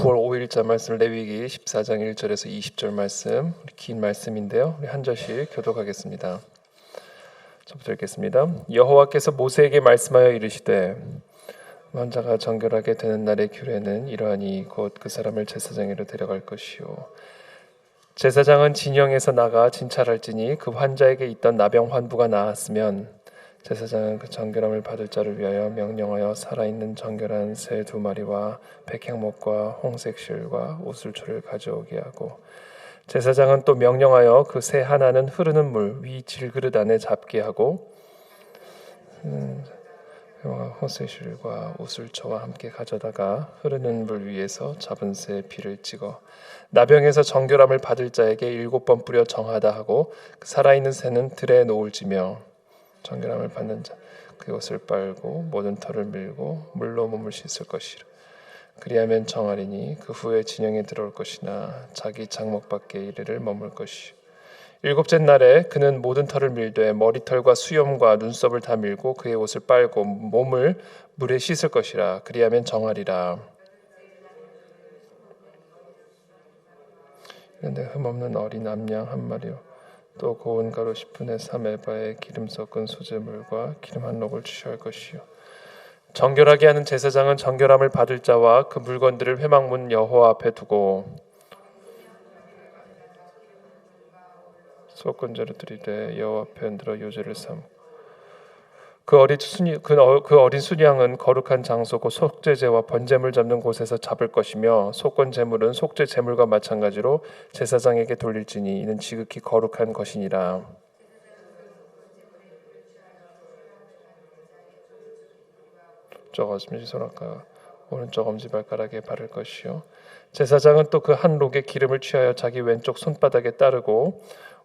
9월 5일자 말씀 레위기 14장 1절에서 20절 말씀, 긴 말씀인데요. 우리 한 절씩 교독하겠습니다. 저부터 읽겠습니다. 여호와께서 모세에게 말씀하여 이르시되 환자가 정결하게 되는 날의 규례는 이러하니 곧 그 사람을 제사장으로 데려갈 것이요 제사장은 진영에서 나가 진찰할지니 그 환자에게 있던 나병 환부가 나았으면 제사장은 그 정결함을 받을 자를 위하여 명령하여 살아있는 정결한 새 2마리와 백향목과 홍색 실과 우슬초를 가져오게 하고 제사장은 또 명령하여 그 새 하나는 흐르는 물 위 질그릇 안에 잡게 하고 홍색 실과 우슬초와 함께 가져다가 흐르는 물 위에서 잡은 새의 피를 찍어 나병에서 정결함을 받을 자에게 7번 뿌려 정하다 하고 그 살아있는 새는 들에 놓을지며 정결함을 받는 자 그 옷을 빨고 모든 털을 밀고 물로 몸을 씻을 것이라. 그리하면 정하리니 그 후에 진영에 들어올 것이나 자기 장목 밖에 이르를 머물 것이요 7째 날에 그는 모든 털을 밀되 머리털과 수염과 눈썹을 다 밀고 그의 옷을 빨고 몸을 물에 씻을 것이라. 그리하면 정하리라. 그런데 흠없는 어린 암양 1마리요 또 고운 가루 10분의 3에바에 기름 섞은 소재물과 기름 1록을 취할 것이요 정결하게 하는 제사장은 정결함을 받을 자와 그 물건들을 회막문 여호와 앞에 두고 속건제를 드리되 여호와 앞에 흔들어 요제를 삼고 그 어린 순양은 거룩한 장소 곧 속죄제와 번제물 잡는 곳에서 잡을 것이며 속건제물은 속죄제물과 마찬가지로 제사장에게 돌릴지니 이는 지극히 거룩한 것이니라. 쪽 어스미지 손아까 오른쪽 엄지발가락에 바를 것이요 제사장은 또 그 한 록에 기름을 취하여 자기 왼쪽 손바닥에 따르고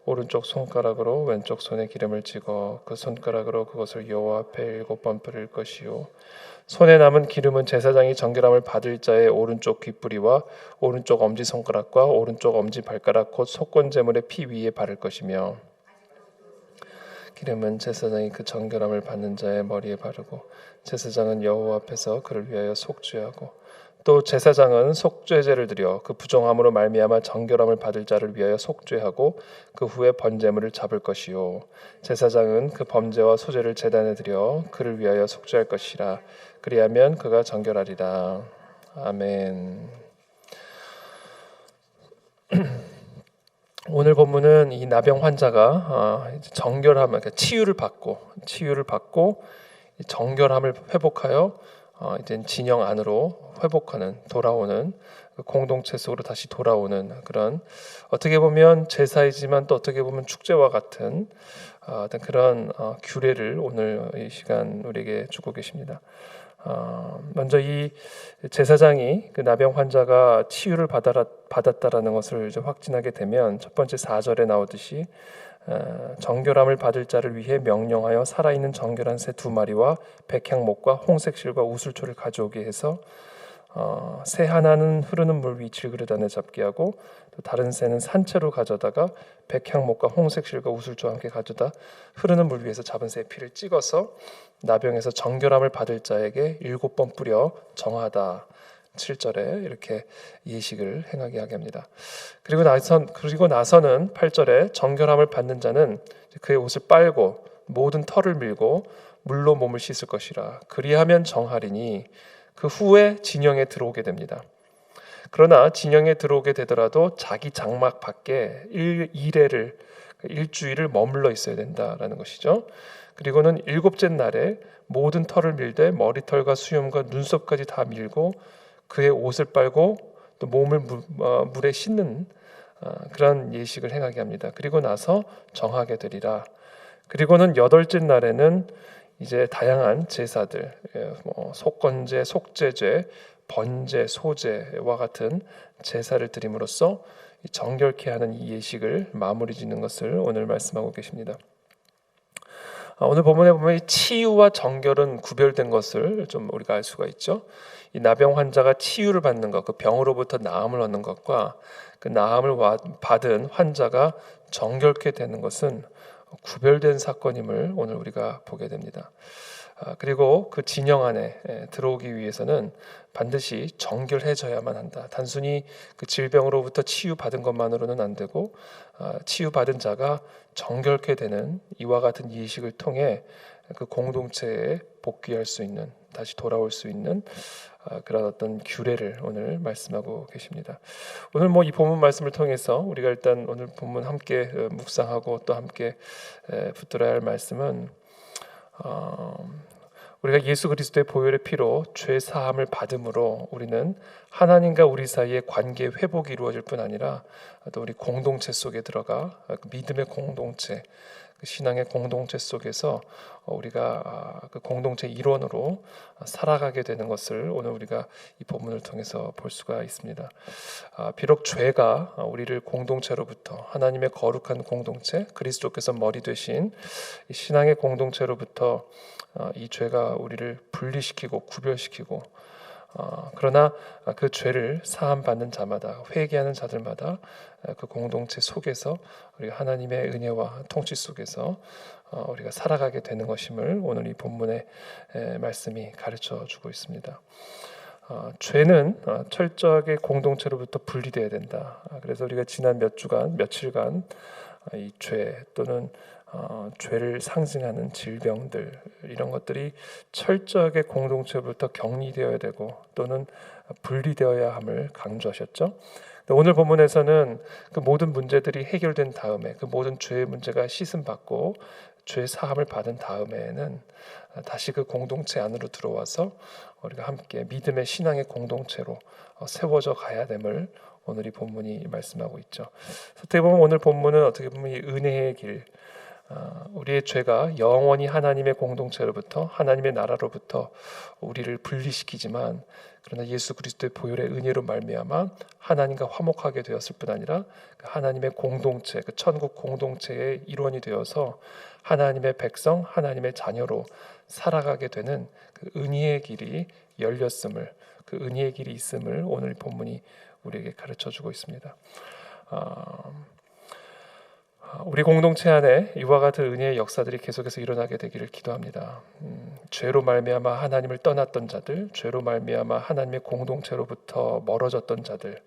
오른쪽 손가락으로 왼쪽 손에 기름을 찍어 그 손가락으로 그것을 여호와 앞에 7번 뿌릴 것이요 손에 남은 기름은 제사장이 정결함을 받을 자의 오른쪽 귓부리와 오른쪽 엄지손가락과 오른쪽 엄지발가락 곧 속건제물의 피 위에 바를 것이며 기름은 제사장이 그 정결함을 받는 자의 머리에 바르고 제사장은 여호와 앞에서 그를 위하여 속죄하고 또 제사장은 속죄제를 드려 그 부정함으로 말미암아 정결함을 받을 자를 위하여 속죄하고 그 후에 번제물을 잡을 것이요 제사장은 그 범죄와 소제를 제단에 드려 그를 위하여 속죄할 것이라. 그리하면 그가 정결하리라. 아멘. 오늘 본문은 이 나병 환자가 정결함, 그러니까 치유를 받고 정결함을 회복하여 이제 진영 안으로 돌아오는 공동체 속으로 다시 돌아오는 그런 어떻게 보면 제사이지만 또 어떻게 보면 축제와 같은 어떤 그런 규례를 오늘 이 시간 우리에게 주고 계십니다. 먼저 이 제사장이 그 나병 환자가 치유를 받았다라는 것을 이제 확진하게 되면 첫 번째 4절에 나오듯이 정결함을 받을 자를 위해 명령하여 살아있는 정결한 새 2마리와 백향목과 홍색 실과 우슬초를 가져오게 해서 새 하나는 흐르는 물 위 질그릇 안에 잡게 하고 또 다른 새는 산채로 가져다가 백향목과 홍색 실과 우슬초와 함께 가져다 흐르는 물 위에서 잡은 새의 피를 찍어서 나병에서 정결함을 받을 자에게 7번 뿌려 정하다. 7절에 이렇게 예식을 행하게 하게 합니다. 그리고 나서는 8절에 정결함을 받는 자는 그의 옷을 빨고 모든 털을 밀고 물로 몸을 씻을 것이라. 그리하면 정하리니 그 후에 진영에 들어오게 됩니다. 그러나 진영에 들어오게 되더라도 자기 장막 밖에 일주일을 머물러 있어야 된다라는 것이죠. 그리고는 7째 날에 모든 털을 밀되 머리털과 수염과 눈썹까지 다 밀고 그의 옷을 빨고 또 몸을 물에 씻는 그런 예식을 행하게 합니다. 그리고 나서 정하게 되리라. 그리고는 8째 날에는 이제 다양한 제사들, 속건제, 속죄제, 번제, 소제와 같은 제사를 드림으로써 정결케 하는 이 예식을 마무리 짓는 것을 오늘 말씀하고 계십니다. 오늘 본문에 보면 이 치유와 정결은 구별된 것을 좀 우리가 알 수가 있죠. 이 나병 환자가 치유를 받는 것, 그 병으로부터 나음을 얻는 것과 그 나음을 받은 환자가 정결케 되는 것은 구별된 사건임을 오늘 우리가 보게 됩니다. 그리고 그 진영 안에 들어오기 위해서는 반드시 정결해져야만 한다. 단순히 그 질병으로부터 치유받은 것만으로는 안 되고 치유받은 자가 정결케 되는 이와 같은 이식을 통해 그 공동체에 복귀할 수 있는, 다시 돌아올 수 있는 그런 어떤 규례를 오늘 말씀하고 계십니다. 오늘 이 본문 말씀을 통해서 우리가 일단 오늘 본문 함께 묵상하고 또 함께 붙들어야 할 말씀은 우리가 예수 그리스도의 보혈의 피로 죄 사함을 받음으로 우리는 하나님과 우리 사이의 관계 회복이 이루어질 뿐 아니라 또 우리 공동체 속에 들어가 믿음의 공동체, 신앙의 공동체 속에서 우리가 그 공동체 일원으로 살아가게 되는 것을 오늘 우리가 이 본문을 통해서 볼 수가 있습니다. 비록 죄가 우리를 공동체로부터, 하나님의 거룩한 공동체, 그리스도께서 머리 되신 신앙의 공동체로부터 이 죄가 우리를 분리시키고 구별시키고 그러나 그 죄를 사함받는 자마다, 회개하는 자들마다 그 공동체 속에서 우리가 하나님의 은혜와 통치 속에서 우리가 살아가게 되는 것임을 오늘 이 본문의 말씀이 가르쳐 주고 있습니다. 죄는 철저하게 공동체로부터 분리되어야 된다. 그래서 우리가 지난 며칠간 이 죄 또는 죄를 상징하는 질병들, 이런 것들이 철저하게 공동체부터 격리되어야 되고 또는 분리되어야 함을 강조하셨죠. 오늘 본문에서는 그 모든 문제들이 해결된 다음에, 그 모든 죄의 문제가 씻음받고 죄 사함을 받은 다음에는 다시 그 공동체 안으로 들어와서 우리가 함께 믿음의 신앙의 공동체로 세워져 가야 됨을 오늘 이 본문이 말씀하고 있죠. 어떻게 보면 오늘 본문은 어떻게 보면 이 은혜의 길, 우리의 죄가 영원히 하나님의 공동체로부터, 하나님의 나라로부터 우리를 분리시키지만, 그러나 예수 그리스도의 보혈의 은혜로 말미암아 하나님과 화목하게 되었을 뿐 아니라 하나님의 공동체, 그 천국 공동체의 일원이 되어서 하나님의 백성, 하나님의 자녀로 살아가게 되는 그 은혜의 길이 열렸음을, 그 은혜의 길이 있음을 오늘 본문이 우리에게 가르쳐주고 있습니다. 우리 공동체 안에 이와 같은 은혜의 역사들이 계속해서 일어나게 되기를 기도합니다. 죄로 말미암아 하나님을 떠났던 자들, 죄로 말미암아 하나님의 공동체로부터 멀어졌던 자들,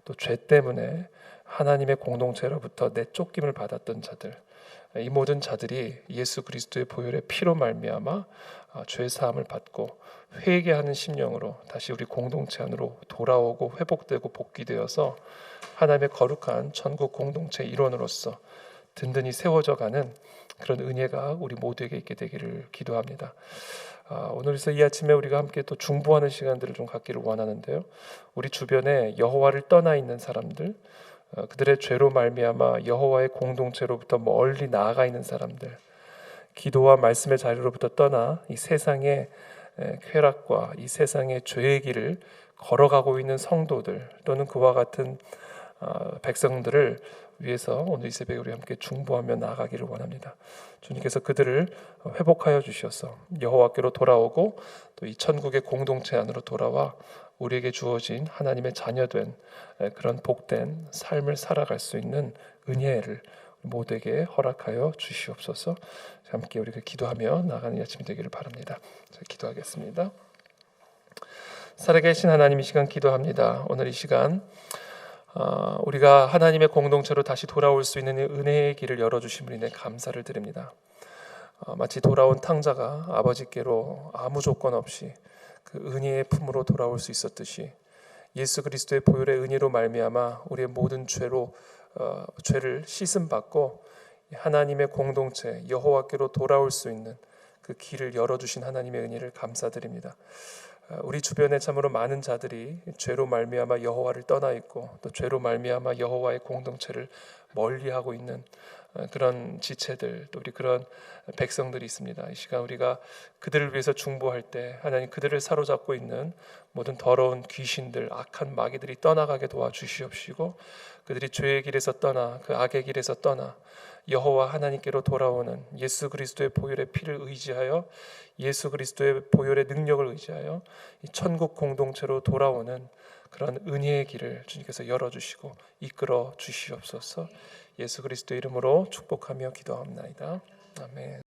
또 죄 때문에 하나님의 공동체로부터 내쫓김을 받았던 자들, 이 모든 자들이 예수 그리스도의 보혈의 피로 말미암아 죄 사함을 받고 회개하는 심령으로 다시 우리 공동체 안으로 돌아오고 회복되고 복귀되어서 하나님의 거룩한 천국 공동체 일원으로서 든든히 세워져가는 그런 은혜가 우리 모두에게 있게 되기를 기도합니다. 오늘에서 이 아침에 우리가 함께 또 중보하는 시간들을 좀 갖기를 원하는데요. 우리 주변에 여호와를 떠나 있는 사람들, 그들의 죄로 말미암아 여호와의 공동체로부터 멀리 나아가 있는 사람들, 기도와 말씀의 자리로부터 떠나 이 세상의 쾌락과 이 세상의 죄의 길을 걸어가고 있는 성도들 또는 그와 같은 백성들을 위해서 오늘 이 새벽에 우리 함께 중보하며 나아가기를 원합니다. 주님께서 그들을 회복하여 주셔서 여호와께로 돌아오고 또 이 천국의 공동체 안으로 돌아와 우리에게 주어진 하나님의 자녀된 그런 복된 삶을 살아갈 수 있는 은혜를 모두에게 허락하여 주시옵소서. 함께 우리가 기도하며 나가는 아침 되기를 바랍니다. 기도하겠습니다. 살아계신 하나님, 이 시간 기도합니다. 오늘 이 시간 우리가 하나님의 공동체로 다시 돌아올 수 있는 은혜의 길을 열어주심을 인해 감사를 드립니다. 마치 돌아온 탕자가 아버지께로 아무 조건 없이 그 은혜의 품으로 돌아올 수 있었듯이 예수 그리스도의 보혈의 은혜로 말미암아 우리의 모든 죄를 씻음받고 하나님의 공동체 여호와께로 돌아올 수 있는 그 길을 열어주신 하나님의 은혜를 감사드립니다. 우리 주변에 참으로 많은 자들이 죄로 말미암아 여호와를 떠나 있고 또 죄로 말미암아 여호와의 공동체를 멀리하고 있는 그런 지체들, 또 우리 그런 백성들이 있습니다. 이 시간 우리가 그들을 위해서 중보할 때 하나님, 그들을 사로잡고 있는 모든 더러운 귀신들, 악한 마귀들이 떠나가게 도와주시옵시고, 그들이 죄의 길에서 떠나 그 악의 길에서 떠나 여호와 하나님께로 돌아오는 예수 그리스도의 보혈의 피를 의지하여, 예수 그리스도의 보혈의 능력을 의지하여 이 천국 공동체로 돌아오는 그런 은혜의 길을 주님께서 열어주시고 이끌어 주시옵소서. 예수 그리스도의 이름으로 축복하며 기도합니다. 아멘.